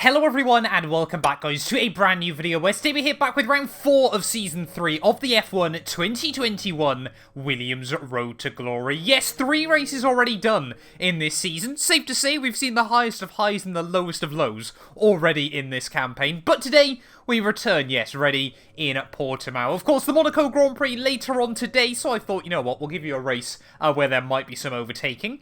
Hello everyone and welcome back guys to a brand new video where today we're here back with round 4 of season 3 of the F1 2021 Williams Road to Glory. Yes, 3 races already done in this season. Safe to say we've seen the highest of highs and the lowest of lows already in this campaign. But today we return, yes, ready in Portimao. Of course, the Monaco Grand Prix later on today, so I thought, you know what, we'll give you a race where there might be some overtaking.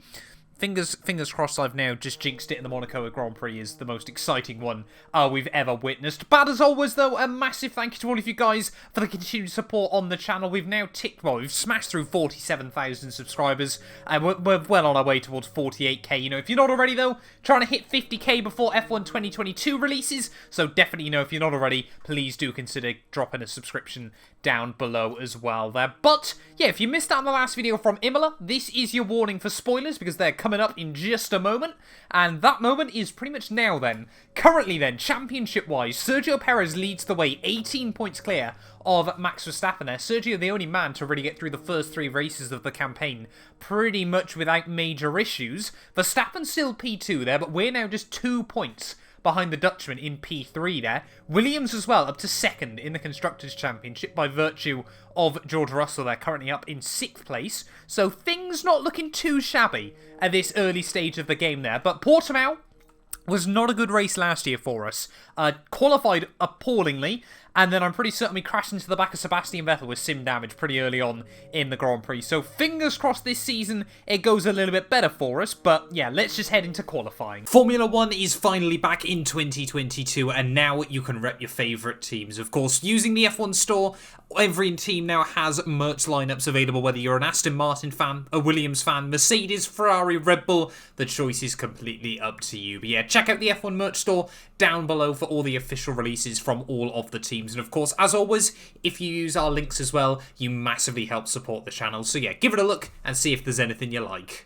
Fingers crossed I've now just jinxed it and the Monaco Grand Prix is the most exciting one we've ever witnessed. But as always though, a massive thank you to all of you guys for the continued support on the channel. We've now we've smashed through 47,000 subscribers and we're well on our way towards 48k. You know, if you're not already though, trying to hit 50k before F1 2022 releases. So definitely, you know, if you're not already, please do consider dropping a subscription down below as well there. But yeah, if you missed out on the last video from Imola, this is your warning for spoilers because they're coming up in just a moment, and that moment is pretty much now then. Currently then, championship-wise, Sergio Perez leads the way, 18 points clear of Max Verstappen there. Sergio, the only man to really get through the first 3 races of the campaign pretty much without major issues. Verstappen still P2 there, but we're now just 2 points behind the Dutchman in P3 there. Williams as well, up to 2nd in the Constructors' Championship by virtue of George Russell there, currently up in 6th place. So things not looking too shabby at this early stage of the game there. But Portimao was not a good race last year for us. Qualified appallingly, and then I'm pretty certain we crashed into the back of Sebastian Vettel with sim damage pretty early on in the Grand Prix. So fingers crossed this season it goes a little bit better for us, but yeah, let's just head into qualifying. Formula 1 is finally back in 2022, and now you can rep your favourite teams. Of course, using the F1 store, every team now has merch lineups available, whether you're an Aston Martin fan, a Williams fan, Mercedes, Ferrari, Red Bull, the choice is completely up to you. But yeah, check out the F1 merch store down below for all the official releases from all of the teams. And of course, as always, if you use our links as well, you massively help support the channel. So yeah, give it a look and see if there's anything you like.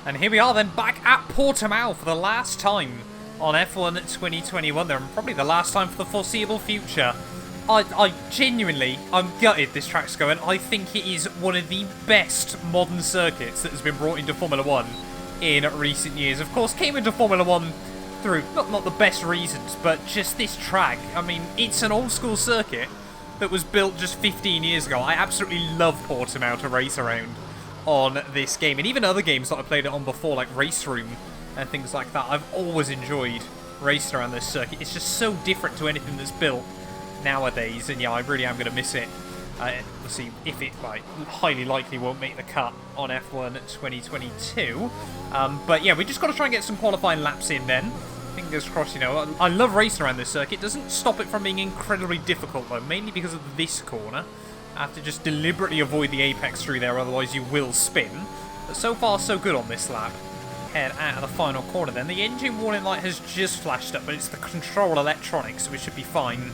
And here we are then, back at Portimao for the last time on F1 2021 there, and probably the last time for the foreseeable future. I genuinely, I'm gutted this track's going. I think it is one of the best modern circuits that has been brought into Formula 1 in recent years. Of course, came into Formula 1 through not the best reasons, but just this track. I mean, it's an old school circuit that was built just 15 years ago. I absolutely love Portimao to race around on this game, and even other games that I played it on before, like Race Room and things like that. I've always enjoyed racing around this circuit. It's just so different to anything that's built nowadays, and yeah, I really am going to miss it. We'll see if it highly likely won't make the cut on F1 2022. But yeah, we just got to try and get some qualifying laps in then. Fingers crossed, you know. I love racing around this circuit. It doesn't stop it from being incredibly difficult though, mainly because of this corner. I have to just deliberately avoid the apex through there, otherwise you will spin. But so far, so good on this lap. Head out of the final corner then. The engine warning light has just flashed up, but it's the control electronics, so we should be fine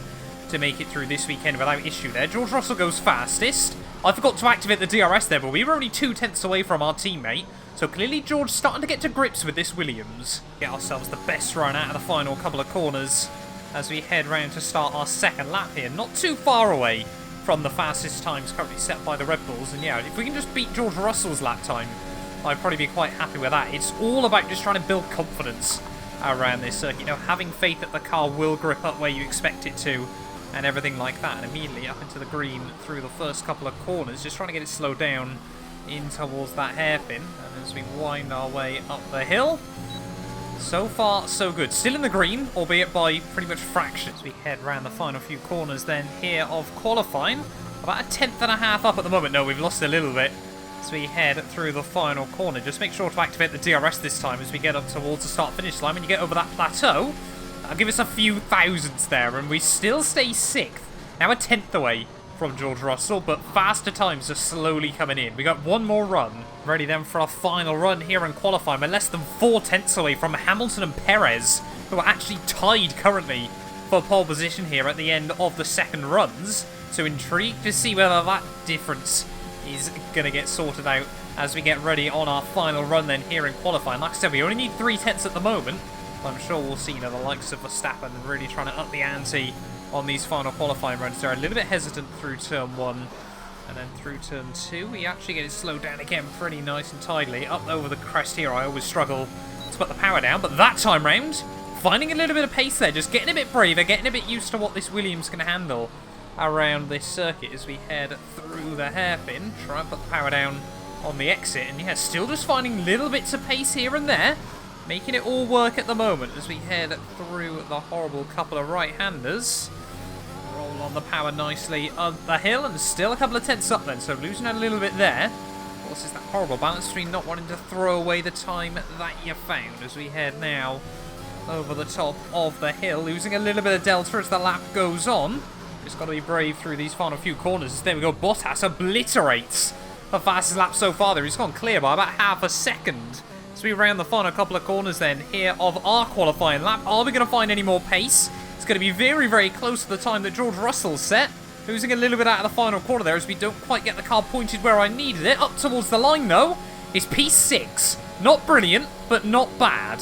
to make it through this weekend without issue there. George Russell goes fastest. I forgot to activate the DRS there, but we were only 2 tenths away from our teammate. So clearly George starting to get to grips with this Williams. Get ourselves the best run out of the final couple of corners as we head round to start our second lap here. Not too far away from the fastest times currently set by the Red Bulls. And yeah, if we can just beat George Russell's lap time, I'd probably be quite happy with that. It's all about just trying to build confidence around this circuit. You know, having faith that the car will grip up where you expect it to and everything like that. And immediately up into the green through the first couple of corners, just trying to get it slowed down in towards that hairpin. And as we wind our way up the hill, so far so good. Still in the green, albeit by pretty much fractions. We head round the final few corners then here of qualifying. About a 10.5 up at the moment. No, we've lost a little bit. As we head through the final corner, just make sure to activate the DRS this time as we get up towards the start-finish line. When you get over that plateau, that'll give us a few thousandths there, and we still stay 6th. Now a 10th away from George Russell, but faster times are slowly coming in. We got one more run. Ready then for our final run here in qualifying. We're less than 4 tenths away from Hamilton and Perez, who are actually tied currently for pole position here at the end of the second runs. So intrigued to see whether that difference is going to get sorted out as we get ready on our final run then here in qualifying. Like I said, we only need 3 tenths at the moment I'm sure we'll see, the likes of Verstappen really trying to up the ante on these final qualifying runs. They're a little bit hesitant through turn 1, and then through turn 2, we actually get it slowed down again pretty nice and tidily. Up over the crest here, I always struggle to put the power down, but that time round, finding a little bit of pace there, just getting a bit braver, getting a bit used to what this Williams can handle around this circuit as we head through the hairpin. Try and put the power down on the exit, and yeah, still just finding little bits of pace here and there, making it all work at the moment as we head through the horrible couple of right-handers. Roll on the power nicely up the hill, and still a couple of tenths up then, so losing a little bit there. Of course, it's that horrible balance between not wanting to throw away the time that you found as we head now over the top of the hill, losing a little bit of delta as the lap goes on. Just got to be brave through these final few corners. There we go, Bottas obliterates the fastest lap so far there. He's gone clear by about half a second. So we round the final couple of corners then here of our qualifying lap. Are we going to find any more pace? It's going to be very, very close to the time that George Russell set. Losing a little bit out of the final corner there as we don't quite get the car pointed where I needed it. Up towards the line though is P6. Not brilliant, but not bad.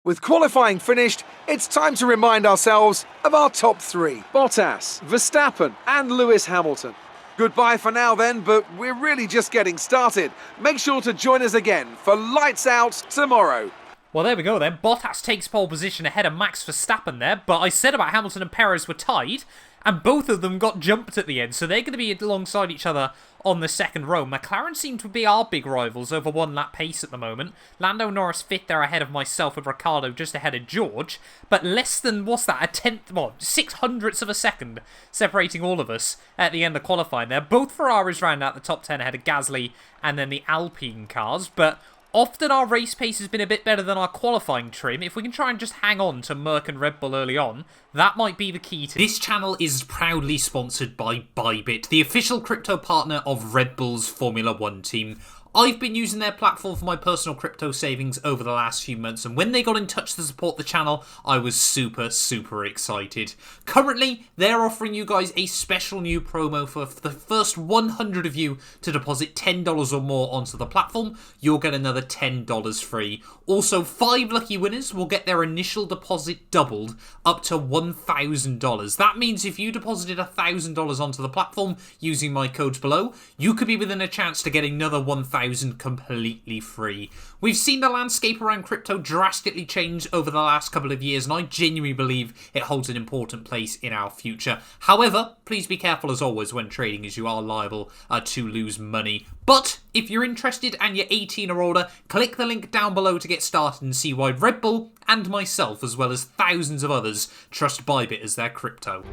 With qualifying finished, it's time to remind ourselves of our top 3. Bottas, Verstappen and Lewis Hamilton. Goodbye for now then, but we're really just getting started. Make sure to join us again for Lights Out tomorrow. Well, there we go then. Bottas takes pole position ahead of Max Verstappen there, but I said about Hamilton and Perez were tied, and both of them got jumped at the end, so they're going to be alongside each other on the second row. McLaren seem to be our big rivals over 1 lap pace at the moment. Lando Norris 5th there ahead of myself with Ricciardo just ahead of George, but less than, what's that, a tenth, well, 600ths of a second separating all of us at the end of qualifying there. Both Ferraris round out the top 10 ahead of Gasly and then the Alpine cars, but often our race pace has been a bit better than our qualifying trim. If we can try and just hang on to Merc and Red Bull early on, that might be the key to... This channel is proudly sponsored by Bybit, the official crypto partner of Red Bull's Formula 1 team. I've been using their platform for my personal crypto savings over the last few months, and when they got in touch to support the channel, I was super, super excited. Currently, they're offering you guys a special new promo for the first 100 of you to deposit $10 or more onto the platform. You'll get another $10 free. Also, 5 lucky winners will get their initial deposit doubled up to $1,000. That means if you deposited $1,000 onto the platform using my codes below, you could be within a chance to get another $1,000 completely free. We've seen the landscape around crypto drastically change over the last couple of years, and I genuinely believe it holds an important place in our future. However, please be careful as always when trading, as you are liable to lose money. But if you're interested and you're 18 or older, click the link down below to get started and see why Red Bull and myself, as well as thousands of others, trust Bybit as their crypto.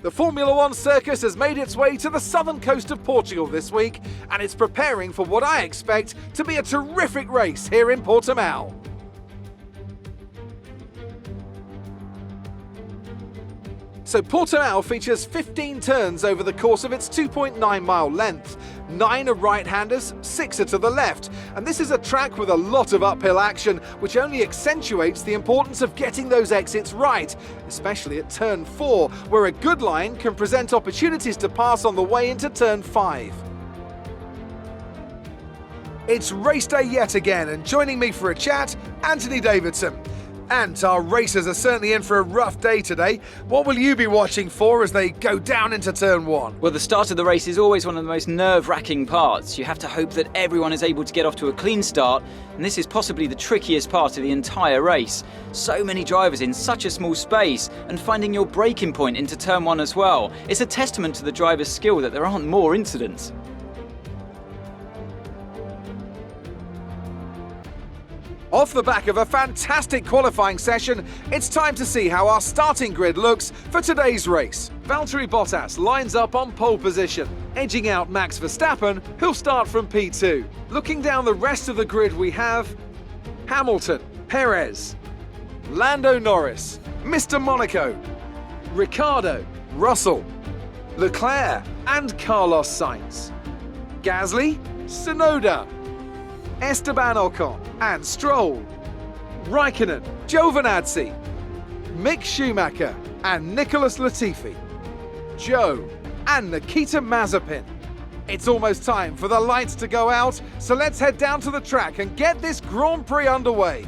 The Formula 1 circus has made its way to the southern coast of Portugal this week, and it's preparing for what I expect to be a terrific race here in Portimao. So Portimao features 15 turns over the course of its 2.9-mile length. 9 are right-handers, 6 are to the left, and this is a track with a lot of uphill action, which only accentuates the importance of getting those exits right, especially at turn 4, where a good line can present opportunities to pass on the way into turn 5. It's race day yet again, and joining me for a chat, Anthony Davidson. And our racers are certainly in for a rough day today. What will you be watching for as they go down into turn 1? Well, the start of the race is always one of the most nerve-wracking parts. You have to hope that everyone is able to get off to a clean start, and this is possibly the trickiest part of the entire race. So many drivers in such a small space, and finding your braking point into turn 1 as well. It's a testament to the driver's skill that there aren't more incidents. Off the back of a fantastic qualifying session, it's time to see how our starting grid looks for today's race. Valtteri Bottas lines up on pole position, edging out Max Verstappen, who'll start from P2. Looking down the rest of the grid, we have Hamilton, Perez, Lando Norris, Mr. Monaco, Ricciardo, Russell, Leclerc and Carlos Sainz, Gasly, Tsunoda, Esteban Ocon and Stroll, Raikkonen, Giovinazzi, Mick Schumacher and Nicholas Latifi, Joe and Nikita Mazepin. It's almost time for the lights to go out, so let's head down to the track and get this Grand Prix underway.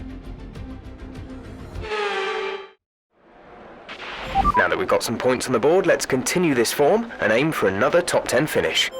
Now that we've got some points on the board, let's continue this form and aim for another top 10 finish.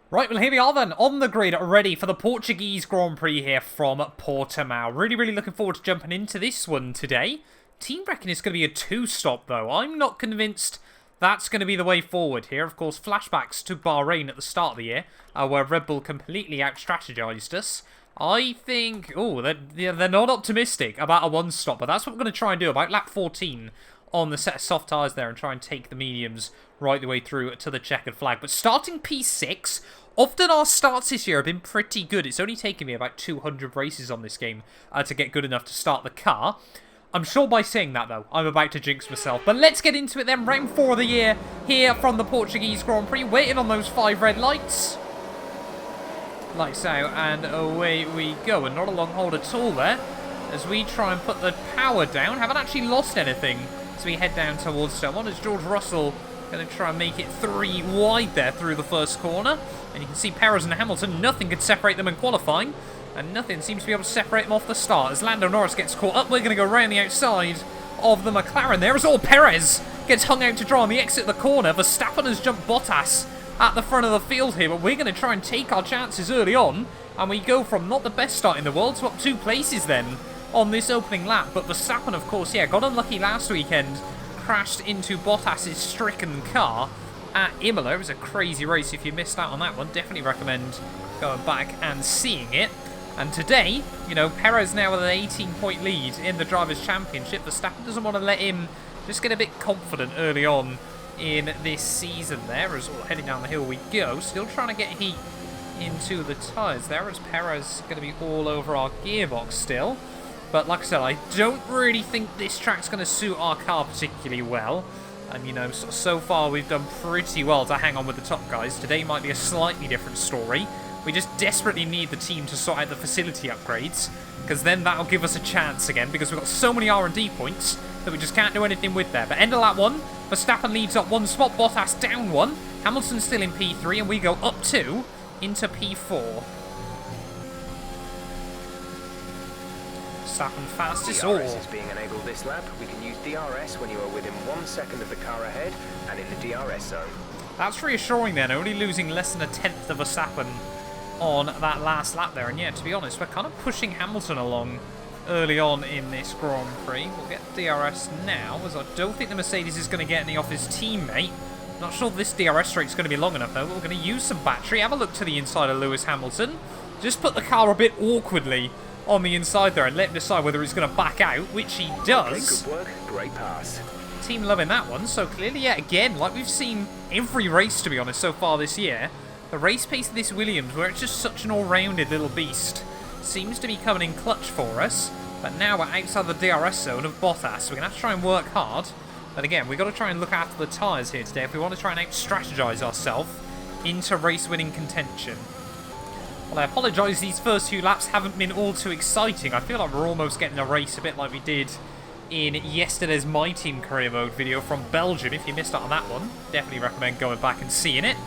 Right, well, here we are then, on the grid, ready for the Portuguese Grand Prix here from Portimao. Really looking forward to jumping into this one today. Team reckon it's going to be a two-stop, though. I'm not convinced that's going to be the way forward here. Of course, flashbacks to Bahrain at the start of the year, where Red Bull completely out-strategized us. I think, they're not optimistic about a one-stop, but that's what we're going to try and do about lap 14 on the set of soft tyres there and try and take the mediums right the way through to the checkered flag. But starting P6, often our starts this year have been pretty good. It's only taken me about 200 races on this game to get good enough to start the car. I'm sure by saying that, though, I'm about to jinx myself. But let's get into it then. Round 4 of the year here from the Portuguese Grand Prix. Waiting on those 5 red lights. Lights out, and away we go. And not a long hold at all there, as we try and put the power down. Haven't actually lost anything as we head down towards turn 1, as George Russell going to try and make it 3 wide there through the first corner. And you can see Perez and Hamilton, nothing could separate them in qualifying, and nothing seems to be able to separate them off the start. As Lando Norris gets caught up, we're going to go around the outside of the McLaren there, as all Perez gets hung out to dry on the exit of the corner. Verstappen has jumped Bottas at the front of the field here, but we're going to try and take our chances early on, and we go from not the best start in the world to up 2 places then on this opening lap. But Verstappen, of course, got unlucky last weekend, crashed into Bottas's stricken car at Imola. It was a crazy race. If you missed out on that one, definitely recommend going back and seeing it. And today, Perez now with an 18-point lead in the Drivers' Championship. Verstappen doesn't want to let him just get a bit confident early on in this season there, as heading down the hill we go. Still trying to get heat into the tyres there, as Perez going to be all over our gearbox still. But like I said, I don't really think this track's going to suit our car particularly well. And, so far we've done pretty well to hang on with the top guys. Today might be a slightly different story. We just desperately need the team to sort out the facility upgrades, because then that'll give us a chance again, because we've got so many R&D points that we just can't do anything with there. But end of lap 1, Verstappen leads up 1 spot, Bottas down 1, Hamilton still in P3, and we go up 2 into P4. Verstappen fastest. DRS is being enabled this lap. We can use DRS when you are within 1 second of the car ahead and in the DRS zone. That's reassuring then, only losing less than 1/10 of Verstappen on that last lap there. And yeah, to be honest, we're kind of pushing Hamilton along early on in this Grand Prix. We'll get DRS now, as I don't think the Mercedes is going to get any off his teammate. Not sure this DRS straight's going to be long enough though, but we're going to use some battery. Have a look to the inside of Lewis Hamilton. Just put the car a bit awkwardly on the inside there and let him decide whether he's going to back out, which he does. Okay, good work, great pass. Team loving that one. So clearly, yet again, like we've seen every race, to be honest, so far this year, the race pace of this Williams, where it's just such an all-rounded little beast, seems to be coming in clutch for us. But now we're outside the DRS zone of Bottas, so we're going to have to try and work hard. But again, we've got to try and look after the tyres here today if we want to try and out-strategize ourselves into race-winning contention. Well, I apologise, these first few laps haven't been all too exciting. I feel like we're almost getting a race a bit like we did in yesterday's My Team Career Mode video from Belgium. If you missed out on that one, definitely recommend going back and seeing it.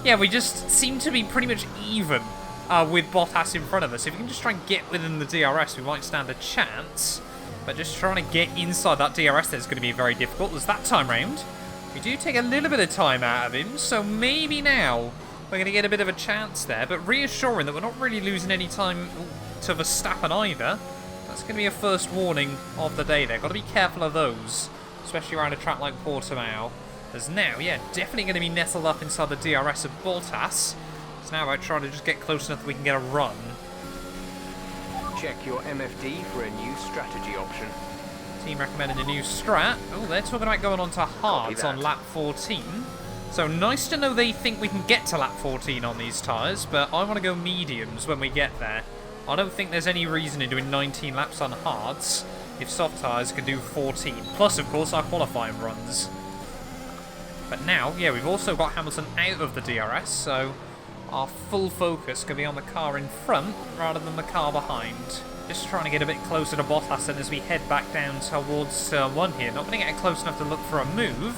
Yeah, we just seem to be pretty much even with Bottas in front of us. If we can just try and get within the DRS, we might stand a chance. But just trying to get inside that DRS there is going to be very difficult. As that time round, we do take a little bit of time out of him, so maybe now we're going to get a bit of a chance there. But reassuring that we're not really losing any time to Verstappen either. That's going to be a first warning of the day there. Got to be careful of those, especially around a track like Portimao. As now, yeah, definitely going to be nestled up inside the DRS of Bottas. It's now about trying to just get close enough that we can get a run. Check your MFD for a new strategy option. Team recommending a new strat. Oh, they're talking about going on to hards on lap 14. So nice to know they think we can get to lap 14 on these tyres, but I want to go mediums when we get there. I don't think there's any reason in doing 19 laps on hards if soft tyres can do 14. Plus, of course, our qualifying runs. But now, yeah, we've also got Hamilton out of the DRS, so our full focus can be on the car in front rather than the car behind. Just trying to get a bit closer to Bottas then as we head back down towards turn 1 here. Not going to get close enough to look for a move,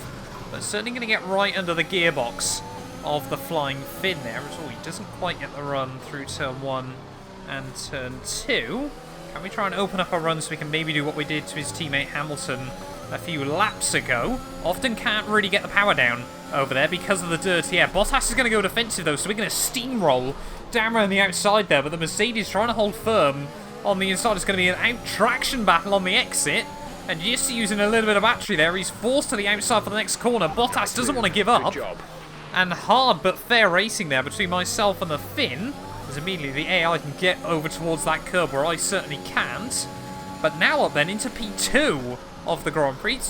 but certainly going to get right under the gearbox of the flying Finn there. Oh, he doesn't quite get the run through turn 1 and turn 2. Can we try and open up a run so we can maybe do what we did to his teammate Hamilton a few laps ago? Often can't really get the power down over there because of the dirty air. Bottas is going to go defensive though, so we're going to steamroll down around the outside there, but the Mercedes trying to hold firm on the inside. It's going to be an out-traction battle on the exit, and just using a little bit of battery there, he's forced to the outside for the next corner. Bottas doesn't want to give up, and hard but fair racing there between myself and the Finn, as immediately the AI can get over towards that curb where I certainly can't. But now up then into P2 of the Grand Prix.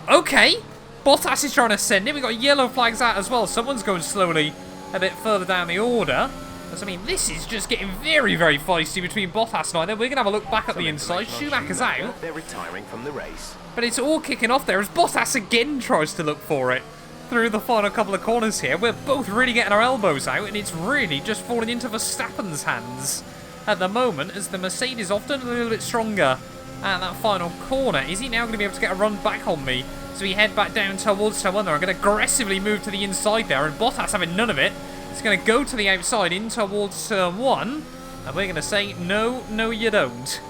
Okay, Bottas is trying to send it. We've got yellow flags out as well. Someone's going slowly a bit further down the order. I mean, this is just getting very, very feisty between Bottas and I. Then we're going to have a look back at the inside. Schumacher's out. They're retiring from the race. But it's all kicking off there as Bottas again tries to look for it through the final couple of corners here. We're both really getting our elbows out, and it's really just falling into Verstappen's hands at the moment, as the Mercedes often a little bit stronger at that final corner. Is he now going to be able to get a run back on me? So we head back down towards turn 1 there. I'm going to aggressively move to the inside there, and Bottas having none of it. It's going to go to the outside in towards turn 1, and we're going to say, no, no you don't.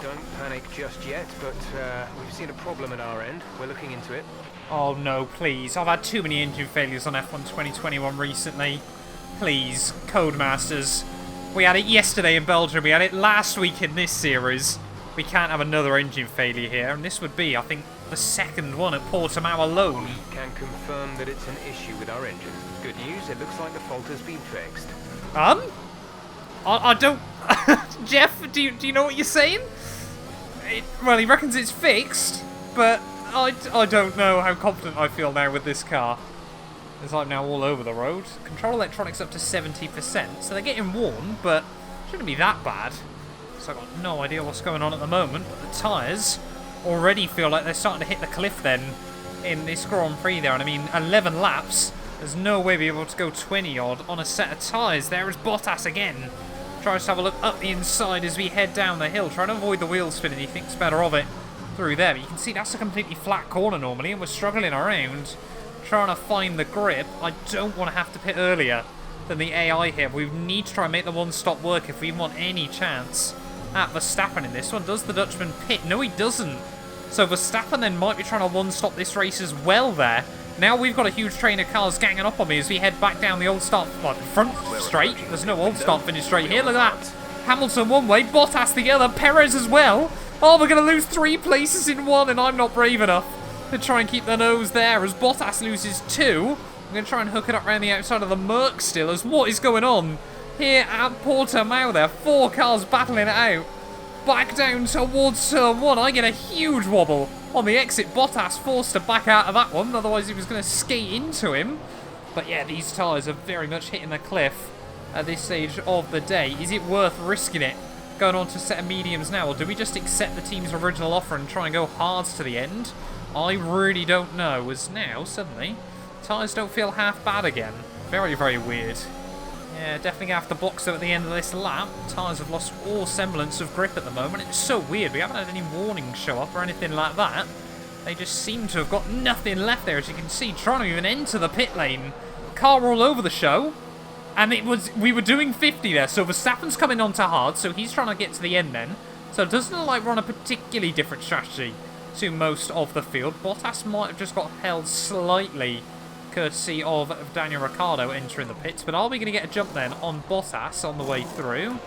Don't panic just yet, but we've seen a problem at our end. We're looking into it. Oh no, please. I've had too many engine failures on F1 2021 recently. Please, Codemasters. We had it yesterday in Belgium, we had it last week in this series. We can't have another engine failure here, and this would be, I think, the second one at Portimao alone. We can confirm that it's an issue with our engine. Good news, it looks like the fault has been fixed. I don't... Jeff, do you know what you're saying? Well, he reckons it's fixed, but I don't know how confident I feel now with this car. As I'm now all over the road. Control electronics up to 70%, so they're getting warm, but shouldn't be that bad. So I've got no idea what's going on at the moment, but the tyres already feel like they're starting to hit the cliff then in this Grand Prix there. And I mean, 11 laps, there's no way we'll be able to go 20 odd on a set of tyres. There is Bottas again. Tries to have a look up the inside as we head down the hill, trying to avoid the wheel spin, and he thinks better of it through there. But you can see that's a completely flat corner normally, and we're struggling around trying to find the grip. I don't want to have to pit earlier than the AI here. We need to try and make the one-stop work if we want any chance at Verstappen in this one. Does the Dutchman pit? No, he doesn't. So Verstappen then might be trying to one-stop this race as well there. Now we've got a huge train of cars ganging up on me as we head back down the old start, well, front straight. There's no old start finish straight here. Look at that. Hamilton one way, Bottas the other, Perez as well. Oh, we're going to lose 3 places in one, and I'm not brave enough to try and keep the nose there as Bottas loses 2. I'm going to try and hook it up around the outside of the Merc still, as what is going on here at Portimao there. 4 cars battling it out. Back down towards turn 1. I get a huge wobble on the exit. Bottas forced to back out of that one, otherwise he was going to skate into him. But yeah, these tyres are very much hitting the cliff at this stage of the day. Is it worth risking it going on to a set of mediums now, or do we just accept the team's original offer and try and go hards to the end? I really don't know, as now, suddenly, tyres don't feel half bad again. Very, very weird. Yeah, definitely going to have to box them at the end of this lap. Tyres have lost all semblance of grip at the moment. It's so weird. We haven't had any warnings show up or anything like that. They just seem to have got nothing left there, as you can see, trying to even enter the pit lane. Car all over the show. And we were doing 50 there, so Verstappen's coming on to hard, so he's trying to get to the end then. So it doesn't look like we're on a particularly different strategy to most of the field. Bottas might have just got held slightly, courtesy of Daniel Ricciardo entering the pits. But are we going to get a jump then on Bottas on the way through?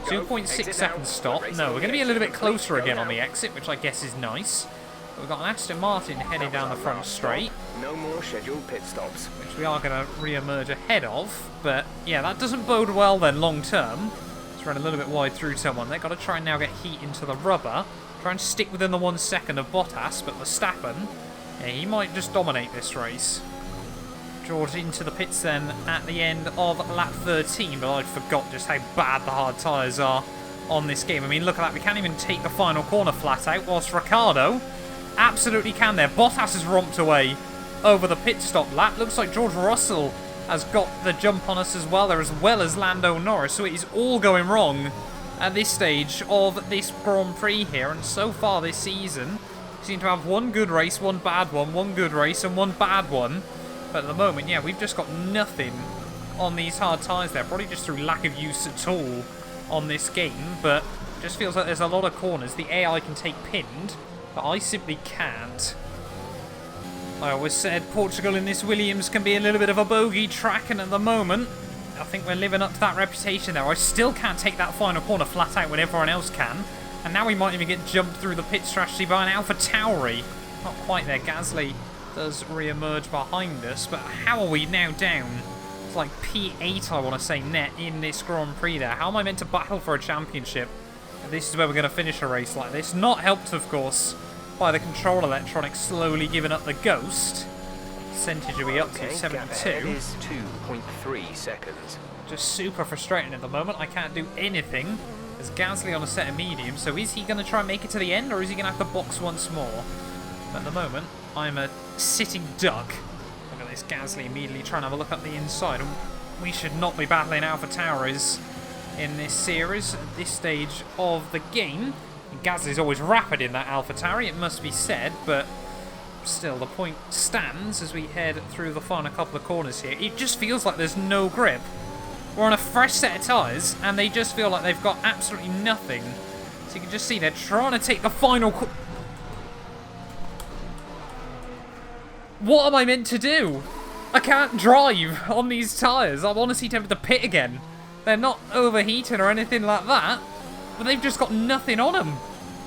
2.6 seconds stop. No, we're going to be a little bit closer again on the exit, which I guess is nice. But we've got an Aston Martin heading down the front straight. No more scheduled pit stops. Which we are going to re-emerge ahead of. But yeah, that doesn't bode well then long term. Let's run a little bit wide through turn 1. They've got to try and now get heat into the rubber. Try and stick within the 1 second of Bottas, but Verstappen, yeah, he might just dominate this race. George into the pits then at the end of lap 13, but I forgot just how bad the hard tyres are on this game. I mean, look at that. We can't even take the final corner flat out, whilst Ricciardo absolutely can there. Bottas has romped away over the pit stop lap. Looks like George Russell has got the jump on us as well as Lando Norris, so it is all going wrong at this stage of this Grand Prix here. And so far this season, We seem to have one good race, one bad one good race, and one bad one. But at the moment, yeah, we've just got nothing on these hard tyres there. Probably just through lack of use at all on this game. But it just feels like there's a lot of corners. The AI can take pinned, but I simply can't. I always said Portugal in this Williams can be a little bit of a bogey track, and at the moment, I think we're living up to that reputation there. I still can't take that final corner flat out when everyone else can. And now we might even get jumped through the pit strategy by an AlphaTauri. Not quite there. Gasly does re-emerge behind us, but how are we now down? It's like P8, I want to say, net in this Grand Prix there. How am I meant to battle for a championship? And this is where we're going to finish a race like this. Not helped, of course, by the control electronics slowly giving up the ghost. What percentage are we up to? 72. Is 2.3 seconds. Just super frustrating at the moment. I can't do anything. There's Gasly on a set of mediums, so is he going to try and make it to the end, or is he going to have to box once more? At the moment, I'm a sitting duck. Look at this, Gasly immediately trying to have a look up the inside. And we should not be battling AlphaTauri in this series at this stage of the game. And Gasly's always rapid in that AlphaTauri, it must be said, but still the point stands as we head through the final couple of corners here. It just feels like there's no grip. We're on a fresh set of tyres, and they just feel like they've got absolutely nothing. So you can just see they're trying to take the final... What am I meant to do? I can't drive on these tyres. I'm honestly tempted to pit again. They're not overheating or anything like that, but they've just got nothing on them,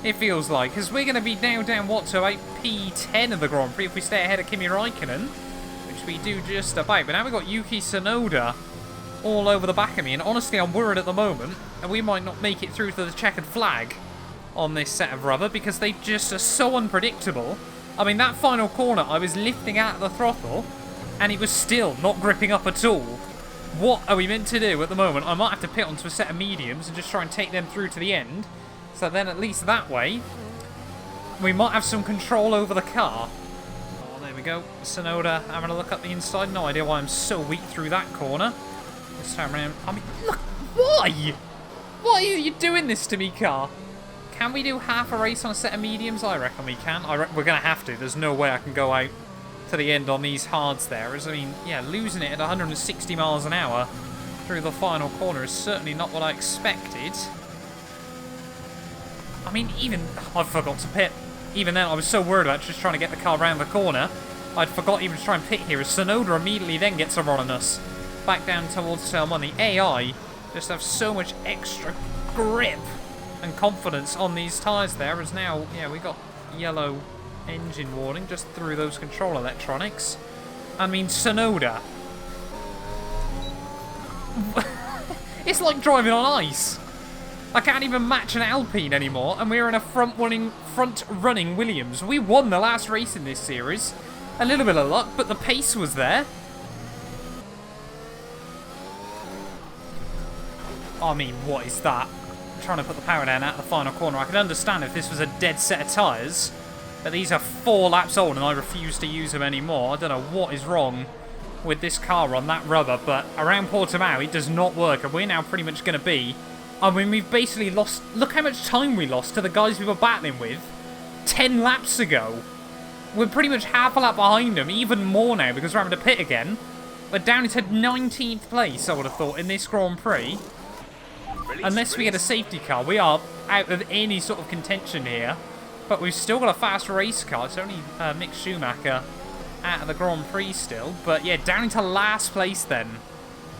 it feels like. Because we're going to be now down, what, to about P10 of the Grand Prix if we stay ahead of Kimi Räikkönen, which we do just about. But now we've got Yuki Tsunoda all over the back of me, and honestly I'm worried at the moment and we might not make it through to the checkered flag on this set of rubber because they just are so unpredictable. I mean, that final corner I was lifting out of the throttle and it was still not gripping up at all. What are we meant to do at the moment? I might have to pit onto a set of mediums and just try and take them through to the end, so then at least that way we might have some control over the car. Oh, there we go, Tsunoda having a look up the inside. No idea why I'm so weak through that corner. This time around, I mean, look, why? Why are you doing this to me, car? Can we do half a race on a set of mediums? I reckon we can. We're going to have to. There's no way I can go out to the end on these hards there. I mean, yeah, losing it at 160 miles an hour through the final corner is certainly not what I expected. I mean, even... I forgot to pit. Even then, I was so worried about just trying to get the car around the corner, I'd forgot even to try and pit here, as Tsunoda immediately then gets a run on us. Back down towards turn 1. The AI just have so much extra grip and confidence on these tyres there, as now, yeah, we got yellow engine warning just through those control electronics. I mean, Tsunoda. It's like driving on ice. I can't even match an Alpine anymore, and we're in a front-running Williams. We won the last race in this series. A little bit of luck, but the pace was there. I mean, what is that? I'm trying to put the power down at the final corner. I could understand if this was a dead set of tyres, but these are 4 laps old and I refuse to use them anymore. I don't know what is wrong with this car on that rubber, but around Portimao it does not work, and we're now pretty much going to be... I mean, we've basically lost... Look how much time we lost to the guys we were battling with 10 laps ago. We're pretty much half a lap behind them, even more now because we're having to pit again. We're down into 19th place, I would have thought, in this Grand Prix. Unless we get a safety car, we are out of any sort of contention here. But we've still got a fast race car. It's only Mick Schumacher out of the Grand Prix still. But yeah, down into last place then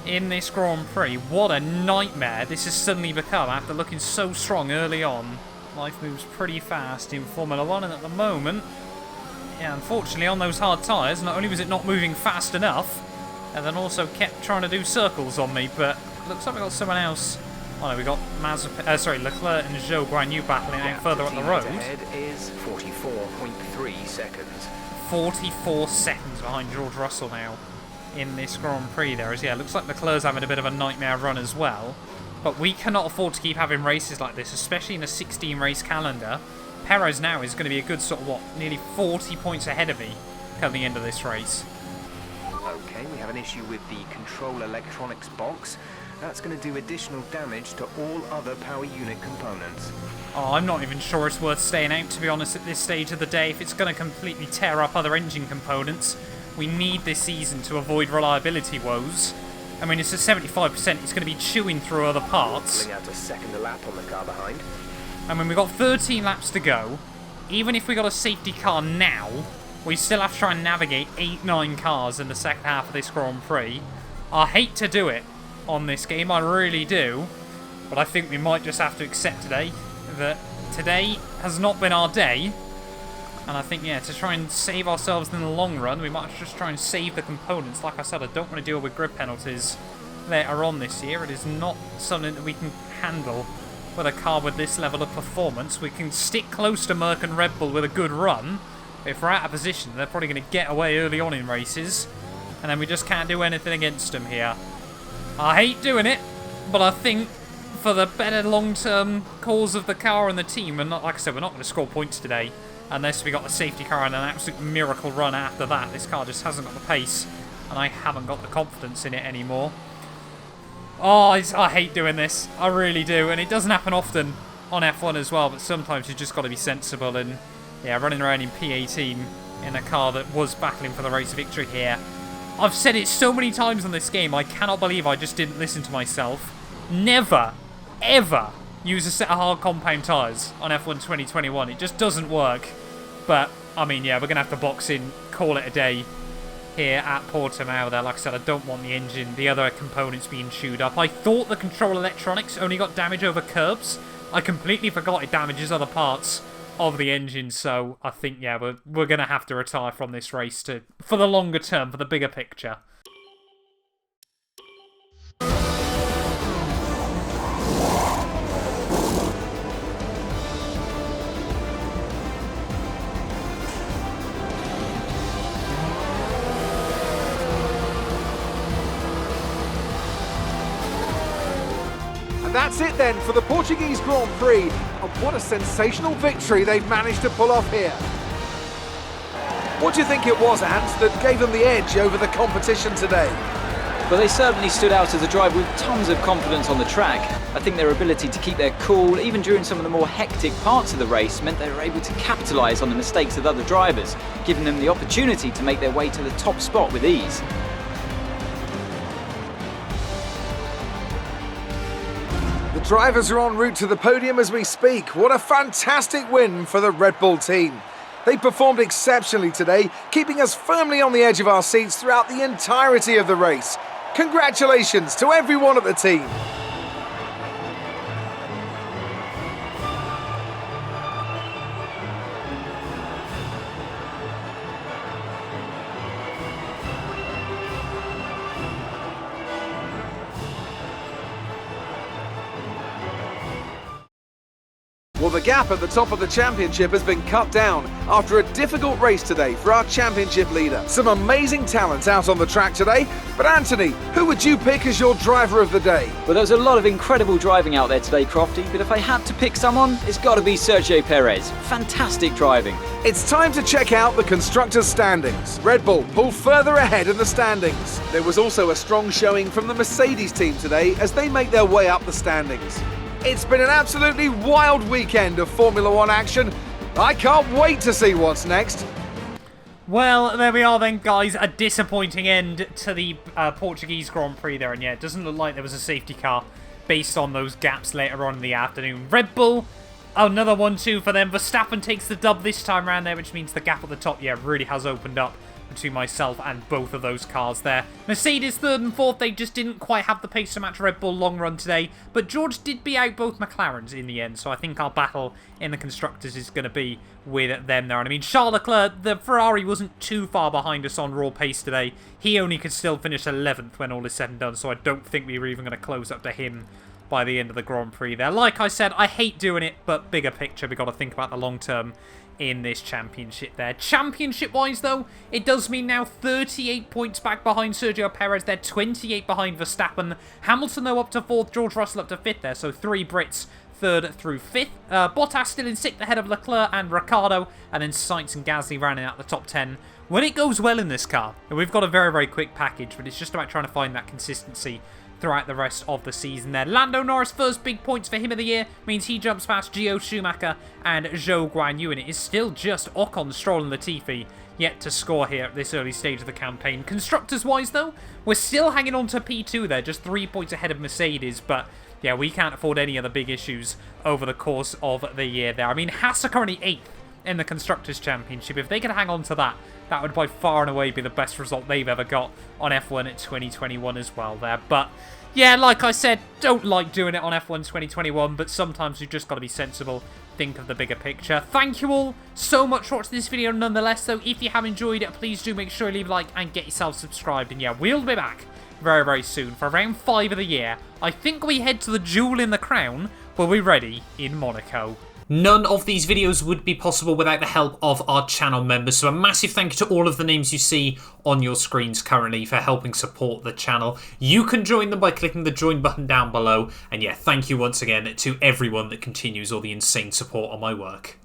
in this Grand Prix. What a nightmare this has suddenly become after looking so strong early on. Life moves pretty fast in Formula 1, and at the moment, yeah, unfortunately on those hard tyres, not only was it not moving fast enough, and then also kept trying to do circles on me, but looks like we got someone else. Oh no, we got Leclerc and Zhou Guanyu battling out further up the road. Ahead is 44.3 seconds. 44 seconds behind George Russell now in this Grand Prix there. As yeah, looks like Leclerc's having a bit of a nightmare run as well. But we cannot afford to keep having races like this, especially in a 16-race calendar. Perez now is going to be a good sort of, what, nearly 40 points ahead of me come the end of this race. Okay, we have an issue with the control electronics box. That's going to do additional damage to all other power unit components. Oh, I'm not even sure it's worth staying out, to be honest, at this stage of the day. If it's going to completely tear up other engine components, we need this season to avoid reliability woes. I mean, it's at 75%, it's going to be chewing through other parts. Pulling out a second lap on the car behind. I mean, we've got 13 laps to go. Even if we got a safety car now, we still have to try and navigate 8-9 cars in the second half of this Grand Prix. I hate to do it on this game, I really do. But I think we might just have to accept today that today has not been our day. And I think, yeah, to try and save ourselves in the long run, we might just try and save the components. Like I said, I don't want to deal with grid penalties later on this year. It is not something that we can handle with a car with this level of performance. We can stick close to Merc and Red Bull with a good run. If we're out of position, they're probably going to get away early on in races. And then we just can't do anything against them here. I hate doing it, but I think for the better long-term cause of the car and the team, and not, like I said, we're not going to score points today unless we got a safety car and an absolute miracle run after that. This car just hasn't got the pace, and I haven't got the confidence in it anymore. Oh, I hate doing this. I really do, and it doesn't happen often on F1 as well, but sometimes you just got to be sensible, and yeah, running around in P18 in a car that was battling for the race victory here. I've said it so many times on this game, I cannot believe I just didn't listen to myself. Never, ever use a set of hard compound tyres on F1 2021. It just doesn't work. But, I mean, yeah, we're going to have to box in, call it a day here at Portimao there. Like I said, I don't want the engine, the other components being chewed up. I thought the control electronics only got damage over curbs. I completely forgot it damages other parts of the engine, so I think, yeah, we're going to have to retire from this race for the longer term, for the bigger picture. And that's it then for the Portuguese Grand Prix. And what a sensational victory they've managed to pull off here. What do you think it was, Ant, that gave them the edge over the competition today? Well, they certainly stood out as a drive with tons of confidence on the track. I think their ability to keep their cool, even during some of the more hectic parts of the race, meant they were able to capitalise on the mistakes of other drivers, giving them the opportunity to make their way to the top spot with ease. The drivers are en route to the podium as we speak. What a fantastic win for the Red Bull team. They performed exceptionally today, keeping us firmly on the edge of our seats throughout the entirety of the race. Congratulations to everyone at the team. Well, the gap at the top of the championship has been cut down after a difficult race today for our championship leader. Some amazing talent out on the track today, but Anthony, who would you pick as your driver of the day? Well, there was a lot of incredible driving out there today, Crofty, but if I had to pick someone, it's got to be Sergio Perez. Fantastic driving. It's time to check out the constructors' standings. Red Bull pull further ahead in the standings. There was also a strong showing from the Mercedes team today as they make their way up the standings. It's been an absolutely wild weekend of Formula One action. I can't wait to see what's next. Well, there we are then, guys. A disappointing end to the Portuguese Grand Prix there. And yeah, it doesn't look like there was a safety car based on those gaps later on in the afternoon. Red Bull, another 1-2 for them. Verstappen takes the dub this time around there, which means the gap at the top, yeah, really has opened up between myself and both of those cars there. Mercedes third and fourth, they just didn't quite have the pace to match Red Bull long run today, but George did beat out both McLarens in the end, so I think our battle in the constructors is going to be with them there. And I mean, Charles Leclerc, the Ferrari wasn't too far behind us on raw pace today. He only could still finish 11th when all is said and done, so I don't think we were even going to close up to him by the end of the Grand Prix there. Like I said, I hate doing it, but bigger picture, we've got to think about the long term in this championship there. Championship-wise, though, it does mean now 38 points back behind Sergio Perez. They're 28 behind Verstappen. Hamilton, though, up to 4th. George Russell up to 5th there. So 3 Brits 3rd through 5th. Bottas still in 6th ahead of Leclerc and Ricciardo, and then Sainz and Gasly rounding out the top 10. When it goes well in this car, and we've got a very, very quick package, but it's just about trying to find that consistency throughout the rest of the season there. Lando Norris, first big points for him of the year, means he jumps past Gio Schumacher and Zhou Guanyu, and it is still just Ocon, Stroll and Latifi yet to score here at this early stage of the campaign. Constructors-wise, though, we're still hanging on to P2 there, just 3 points ahead of Mercedes, but yeah, we can't afford any other big issues over the course of the year there. I mean, Haas are currently 8th in the Constructors' Championship. If they could hang on to that, that would by far and away be the best result they've ever got on F1 at 2021 as well there. But yeah, like I said, don't like doing it on F1 2021, but sometimes you've just got to be sensible, think of the bigger picture. Thank you all so much for watching this video nonetheless, though. If you have enjoyed it, please do make sure you leave a like and get yourself subscribed. And yeah, we'll be back very, very soon for round 5 of the year. I think we head to the Jewel in the Crown. We'll be ready in Monaco. None of these videos would be possible without the help of our channel members, so a massive thank you to all of the names you see on your screens currently for helping support the channel. You can join them by clicking the join button down below, and yeah, thank you once again to everyone that continues all the insane support on my work.